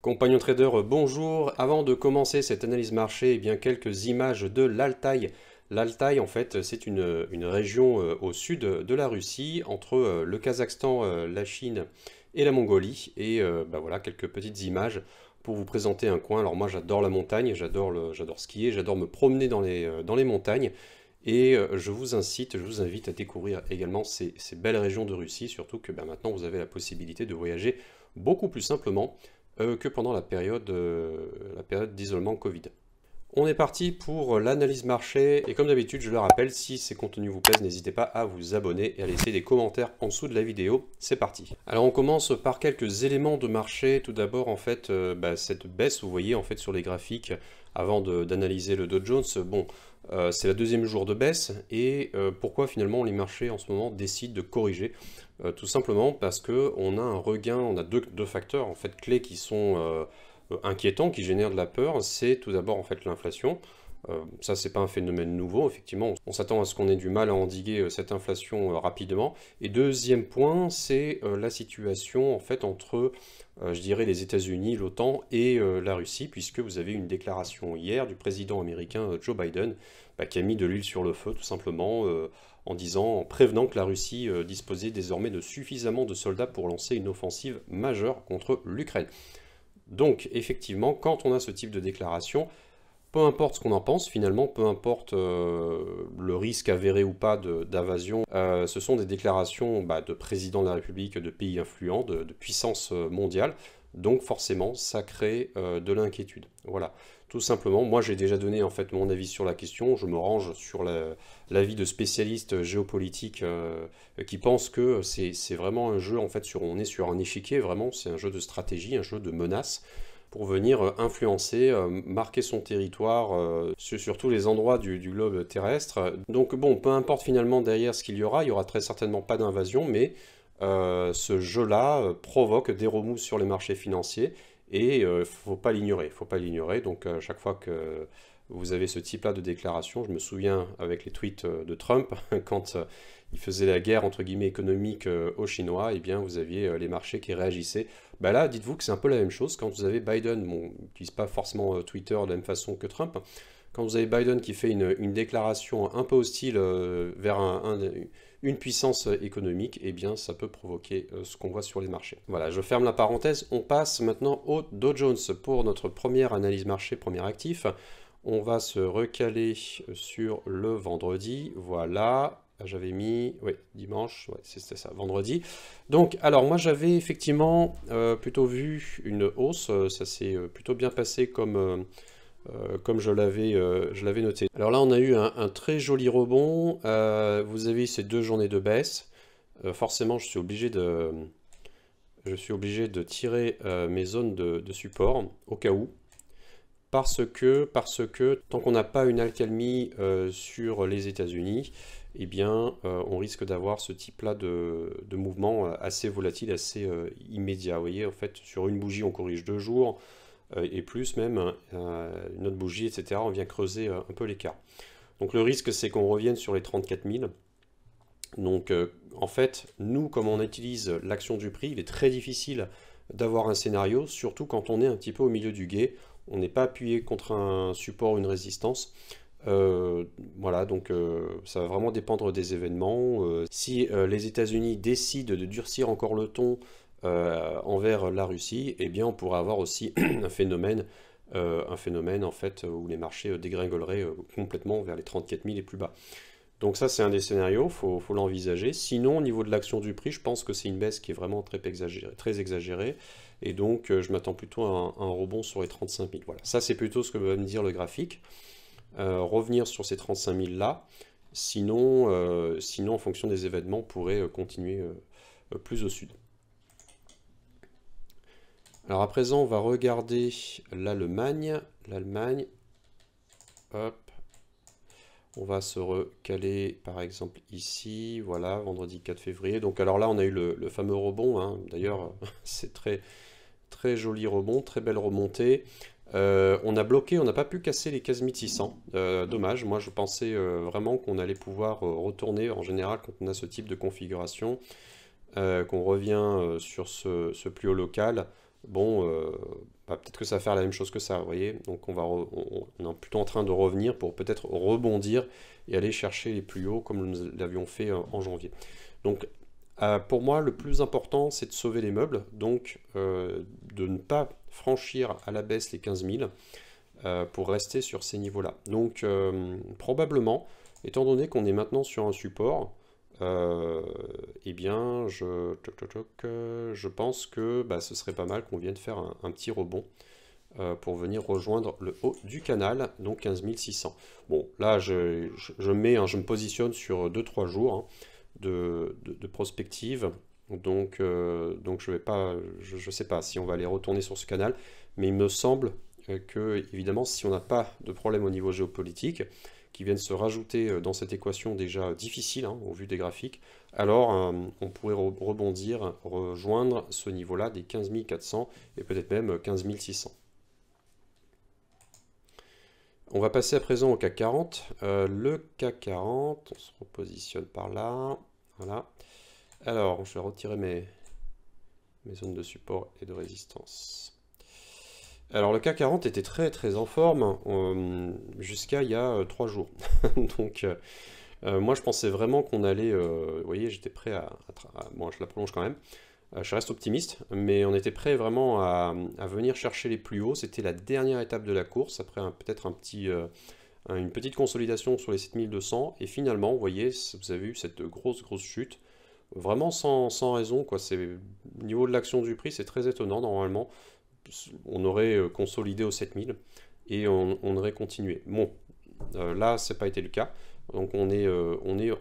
Compagnon trader, bonjour. Avant de commencer cette analyse marché, eh bien quelques images de l'Altaï. L'Altaï, en fait, c'est une région au sud de la Russie, entre le Kazakhstan, la Chine et la Mongolie. Et voilà, quelques petites images pour vous présenter un coin. Alors moi, j'adore la montagne, j'adore skier, j'adore me promener dans les montagnes. Et je vous invite à découvrir également ces belles régions de Russie, surtout que maintenant vous avez la possibilité de voyager beaucoup plus simplement que pendant la période d'isolement Covid. On est parti pour l'analyse marché, et comme d'habitude, je le rappelle, si ces contenus vous plaisent, n'hésitez pas à vous abonner et à laisser des commentaires en dessous de la vidéo. C'est parti. Alors on commence par quelques éléments de marché. Tout d'abord, en fait, cette baisse, vous voyez en fait sur les graphiques, avant d'analyser le Dow Jones, bon, c'est le deuxième jour de baisse, et pourquoi finalement les marchés en ce moment décident de corriger? Tout simplement parce qu'on a un regain, on a deux facteurs en fait clés qui sont inquiétants, qui génèrent de la peur. C'est tout d'abord en fait l'inflation. Ça, c'est pas un phénomène nouveau, effectivement. On s'attend à ce qu'on ait du mal à endiguer cette inflation rapidement. Et deuxième point, c'est la situation en fait entre, je dirais, les États-Unis, l'OTAN et la Russie, puisque vous avez une déclaration hier du président américain Joe Biden, qui a mis de l'huile sur le feu, tout simplement, en prévenant que la Russie disposait désormais de suffisamment de soldats pour lancer une offensive majeure contre l'Ukraine. Donc, effectivement, quand on a ce type de déclaration, peu importe ce qu'on en pense, finalement, peu importe le risque avéré ou pas d'invasion, ce sont des déclarations de président de la République, de pays influents, de puissance mondiale. Donc forcément, ça crée de l'inquiétude. Voilà, tout simplement. Moi, j'ai déjà donné en fait mon avis sur la question. Je me range sur l'avis de spécialistes géopolitiques qui pensent que c'est vraiment un jeu en fait on est sur un échiquier. Vraiment, c'est un jeu de stratégie, un jeu de menace pour venir influencer, marquer son territoire sur tous les endroits du globe terrestre. Donc bon, peu importe finalement derrière ce qu'il y aura très certainement pas d'invasion, mais ce jeu-là provoque des remous sur les marchés financiers et il ne faut pas l'ignorer. Faut pas l'ignorer. Donc à chaque fois que vous avez ce type-là de déclaration, je me souviens avec les tweets de Trump, quand il faisait la guerre entre guillemets économique aux Chinois, et bien vous aviez les marchés qui réagissaient. Là, dites-vous que c'est un peu la même chose quand vous avez Biden, bon, il n'utilise pas forcément Twitter de la même façon que Trump, quand vous avez Biden qui fait une déclaration un peu hostile vers une puissance économique, eh bien ça peut provoquer ce qu'on voit sur les marchés. Voilà, je ferme la parenthèse, on passe maintenant au Dow Jones pour notre première analyse marché, premier actif. On va se recaler sur le vendredi, voilà. J'avais mis, oui, dimanche, ouais, c'était ça, vendredi. Donc, alors moi j'avais effectivement plutôt vu une hausse, ça s'est plutôt bien passé comme je l'avais noté. Alors là on a eu un très joli rebond, vous avez ces 2 journées de baisse. Forcément je suis obligé de tirer mes zones de support au cas où. Parce que tant qu'on n'a pas une accalmie sur les États-Unis, eh bien, on risque d'avoir ce type-là de mouvement assez volatile, assez immédiat. Vous voyez, en fait, sur une bougie, on corrige 2 jours, et plus même, une autre bougie, etc. On vient creuser un peu l'écart. Donc le risque, c'est qu'on revienne sur les 34 000. Donc, en fait, nous, comme on utilise l'action du prix, il est très difficile d'avoir un scénario, surtout quand on est un petit peu au milieu du gué. On n'est pas appuyé contre un support ou une résistance. Voilà, donc ça va vraiment dépendre des événements. Si les États-Unis décident de durcir encore le ton envers la Russie, eh bien on pourrait avoir aussi un phénomène en fait où les marchés dégringoleraient complètement vers les 34 000 et plus bas. Donc ça c'est un des scénarios, faut l'envisager. Sinon au niveau de l'action du prix, je pense que c'est une baisse qui est vraiment très exagérée. Et donc je m'attends plutôt à un rebond sur les 35 000. Voilà, ça c'est plutôt ce que va me dire le graphique. Revenir sur ces 35 000 là, sinon en fonction des événements, on pourrait continuer plus au sud. Alors à présent, on va regarder l'Allemagne. Hop. On va se recaler par exemple ici, voilà, vendredi 4 février. Donc alors là, on a eu le fameux rebond, hein. D'ailleurs, c'est très, très joli rebond, très belle remontée. On a bloqué, on n'a pas pu casser les 15 600. Dommage, moi je pensais vraiment qu'on allait pouvoir retourner en général quand on a ce type de configuration, qu'on revient sur ce plus haut local. Bon, bah, peut-être que ça va faire la même chose que ça, vous voyez. Donc on est plutôt en train de revenir pour peut-être rebondir et aller chercher les plus hauts comme nous l'avions fait en janvier. Donc pour moi, le plus important, c'est de sauver les meubles, donc de ne pas franchir à la baisse les 15 000 pour rester sur ces niveaux-là. Donc probablement, étant donné qu'on est maintenant sur un support, eh bien, je pense que bah, ce serait pas mal qu'on vienne faire un petit rebond pour venir rejoindre le haut du canal, donc 15 600. Bon, là, je me positionne sur 2-3 jours hein, de prospective. Donc je vais pas, je sais pas si on va aller retourner sur ce canal, mais il me semble que, évidemment, si on n'a pas de problème au niveau géopolitique, qui viennent se rajouter dans cette équation déjà difficile hein, au vu des graphiques, alors on pourrait rebondir, rejoindre ce niveau-là des 15 400 et peut-être même 15 600. On va passer à présent au CAC 40. Le CAC 40, on se repositionne par là. Voilà. Alors, je vais retirer mes zones de support et de résistance. Alors, le CAC 40 était très très en forme jusqu'à il y a 3 jours. Donc, moi je pensais vraiment qu'on allait. Vous voyez, j'étais prêt bon, je la prolonge quand même. Je reste optimiste, mais on était prêt vraiment à venir chercher les plus hauts. C'était la dernière étape de la course, après peut-être une petite consolidation sur les 7200. Et finalement, vous voyez, vous avez eu cette grosse chute, vraiment sans raison, quoi. Au niveau de l'action du prix, c'est très étonnant. Normalement, on aurait consolidé aux 7000 et on aurait continué. Bon, là, ça n'a pas été le cas. Donc on est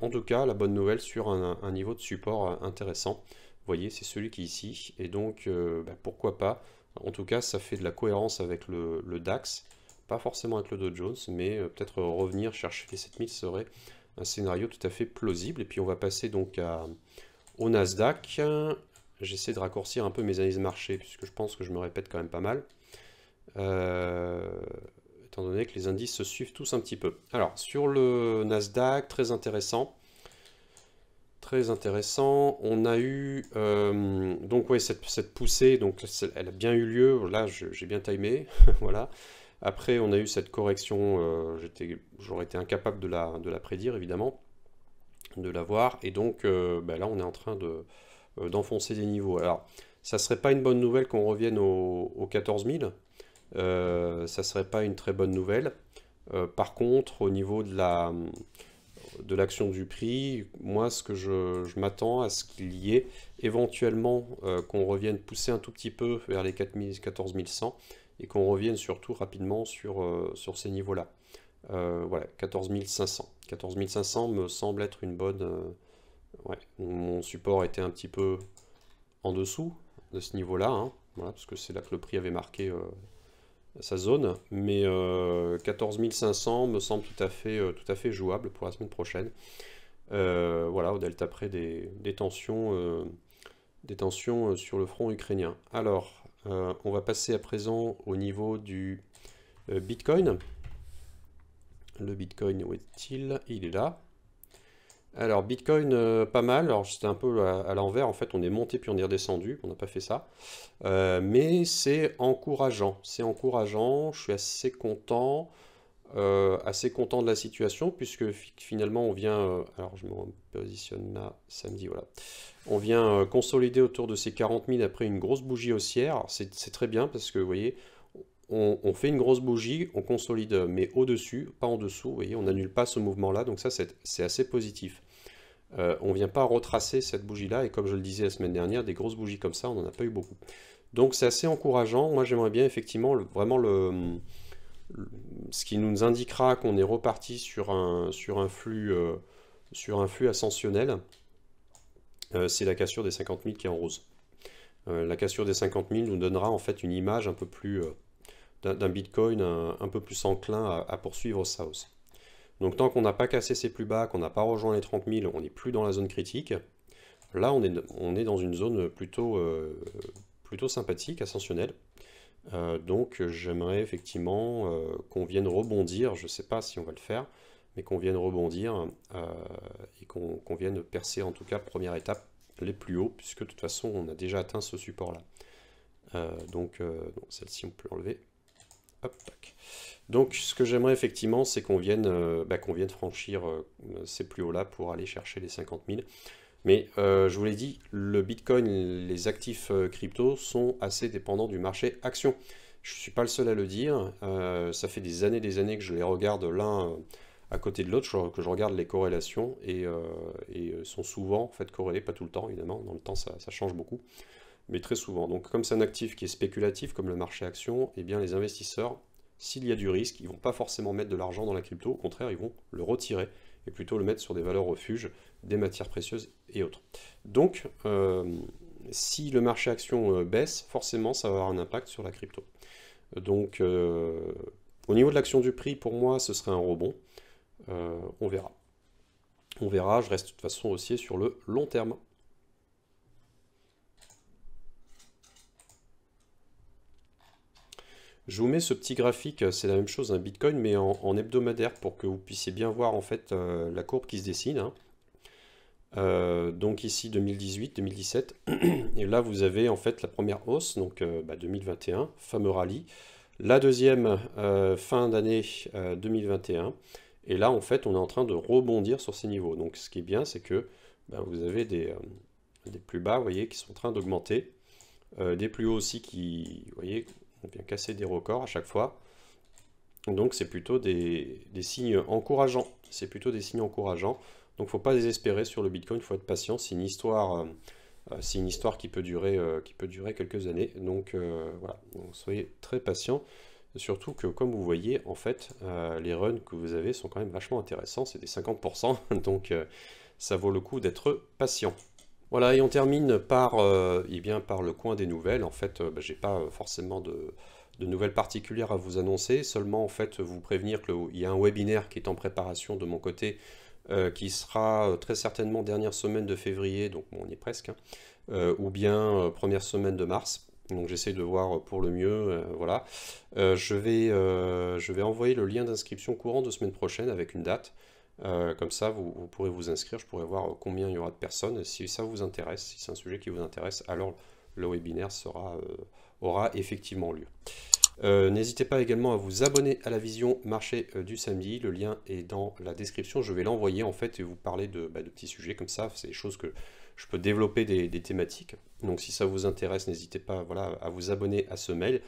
en tout cas, la bonne nouvelle, sur un niveau de support intéressant. Vous voyez, c'est celui qui est ici. Et donc, bah, pourquoi pas. En tout cas, ça fait de la cohérence avec le DAX. Pas forcément avec le Dow Jones, mais peut-être revenir chercher les 7000 serait un scénario tout à fait plausible. Et puis on va passer donc au Nasdaq. J'essaie de raccourcir un peu mes analyses marché, puisque je pense que je me répète quand même pas mal. Étant donné que les indices se suivent tous un petit peu. Alors, sur le Nasdaq, très intéressant. Très intéressant. On a eu donc ouais, cette poussée, donc elle a bien eu lieu. Là, j'ai bien timé. Voilà. Après, on a eu cette correction. J'aurais été incapable de la prédire, évidemment, de la voir. Et donc, bah, là, on est en train d'enfoncer des niveaux. Alors, ça serait pas une bonne nouvelle qu'on revienne aux 14 000. Ça serait pas une très bonne nouvelle. Par contre, au niveau de l'action du prix, moi, ce que je m'attends à ce qu'il y ait éventuellement qu'on revienne pousser un tout petit peu vers les 14 100 et qu'on revienne surtout rapidement sur ces niveaux-là. Voilà, 14 500. 14 500 me semble être une bonne... ouais, mon support était un petit peu en dessous de ce niveau-là, hein, voilà, parce que c'est là que le prix avait marqué sa zone, mais 14 500 me semble tout à fait jouable pour la semaine prochaine. Voilà, au delta près des tensions sur le front ukrainien. Alors, on va passer à présent au niveau du Bitcoin. Le Bitcoin, où est-il? Il est là. Alors, Bitcoin, pas mal. Alors, c'était un peu à l'envers. En fait, on est monté puis on est redescendu. On n'a pas fait ça. Mais c'est encourageant. C'est encourageant. Je suis assez content de la situation, puisque finalement, on vient... alors, je me positionne là, samedi, voilà. On vient consolider autour de ces 40 000 après une grosse bougie haussière. C'est très bien, parce que, vous voyez... On fait une grosse bougie, on consolide, mais au-dessus, pas en dessous, vous voyez, on n'annule pas ce mouvement-là, donc ça c'est assez positif. On ne vient pas retracer cette bougie-là, et comme je le disais la semaine dernière, des grosses bougies comme ça, on n'en a pas eu beaucoup. Donc c'est assez encourageant. Moi j'aimerais bien effectivement vraiment ce qui nous indiquera qu'on est reparti sur un flux ascensionnel, c'est la cassure des 50 000 qui est en rose. La cassure des 50 000 nous donnera en fait une image un peu plus... d'un Bitcoin un peu plus enclin à poursuivre sa hausse. Donc tant qu'on n'a pas cassé ses plus bas, qu'on n'a pas rejoint les 30 000, on n'est plus dans la zone critique. Là, on est dans une zone plutôt sympathique, ascensionnelle. Donc j'aimerais effectivement qu'on vienne rebondir, je ne sais pas si on va le faire, mais qu'on vienne rebondir et qu'on vienne percer en tout cas première étape les plus hauts, puisque de toute façon on a déjà atteint ce support-là. Donc celle-ci on peut l'enlever. Hop, tac. Donc ce que j'aimerais effectivement, c'est qu'on vienne franchir ces plus hauts là pour aller chercher les 50 000. Mais je vous l'ai dit, le Bitcoin, les actifs crypto sont assez dépendants du marché action. Je ne suis pas le seul à le dire. Ça fait des années que je les regarde l'un à côté de l'autre, que je regarde les corrélations et sont souvent en fait corrélés, pas tout le temps évidemment. Dans le temps, ça change beaucoup, mais très souvent. Donc comme c'est un actif qui est spéculatif comme le marché action, eh bien les investisseurs, s'il y a du risque, ils ne vont pas forcément mettre de l'argent dans la crypto. Au contraire, ils vont le retirer et plutôt le mettre sur des valeurs refuges, des matières précieuses et autres. Donc, si le marché action baisse, forcément, ça va avoir un impact sur la crypto. Donc, au niveau de l'action du prix, pour moi, ce serait un rebond. On verra. On verra, je reste de toute façon aussi sur le long terme. Je vous mets ce petit graphique, c'est la même chose, un Bitcoin, mais en hebdomadaire pour que vous puissiez bien voir en fait la courbe qui se dessine. Donc ici 2018, 2017, et là vous avez en fait la première hausse, donc 2021, fameux rallye, la deuxième fin d'année 2021, et là en fait on est en train de rebondir sur ces niveaux. Donc ce qui est bien, c'est que vous avez des plus bas, vous voyez, qui sont en train d'augmenter, des plus hauts aussi qui, vous voyez, on vient casser des records à chaque fois. Donc c'est plutôt des signes encourageants. C'est plutôt des signes encourageants. Donc il ne faut pas désespérer sur le Bitcoin, il faut être patient. C'est une histoire qui peut durer quelques années. Donc voilà, donc, soyez très patient. Surtout que comme vous voyez, en fait, les runs que vous avez sont quand même vachement intéressants. C'est des 50%, donc ça vaut le coup d'être patient. Voilà, et on termine par, par le coin des nouvelles. En fait, j'ai pas forcément de nouvelles particulières à vous annoncer, seulement en fait vous prévenir qu'il y a un webinaire qui est en préparation de mon côté, qui sera très certainement dernière semaine de février, donc bon, on y est presque, ou bien première semaine de mars. Donc j'essaie de voir pour le mieux, voilà. Je vais envoyer le lien d'inscription courant de semaine prochaine avec une date. Comme ça, vous pourrez vous inscrire, je pourrai voir combien il y aura de personnes. Si ça vous intéresse, si c'est un sujet qui vous intéresse, alors le webinaire aura effectivement lieu. N'hésitez pas également à vous abonner à la vision marché du samedi, le lien est dans la description, je vais l'envoyer en fait et vous parler de petits sujets comme ça, c'est des choses que je peux développer des thématiques. Donc si ça vous intéresse, n'hésitez pas à vous abonner à ce mail.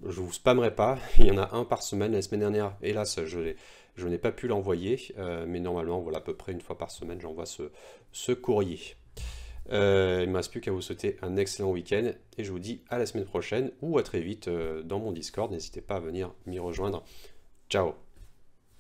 Je ne vous spammerai pas, il y en a un par semaine. La semaine dernière, hélas, je n'ai pas pu l'envoyer, mais normalement, voilà, à peu près une fois par semaine, j'envoie ce courrier. Il ne me reste plus qu'à vous souhaiter un excellent week-end, et je vous dis à la semaine prochaine, ou à très vite dans mon Discord. N'hésitez pas à venir m'y rejoindre. Ciao!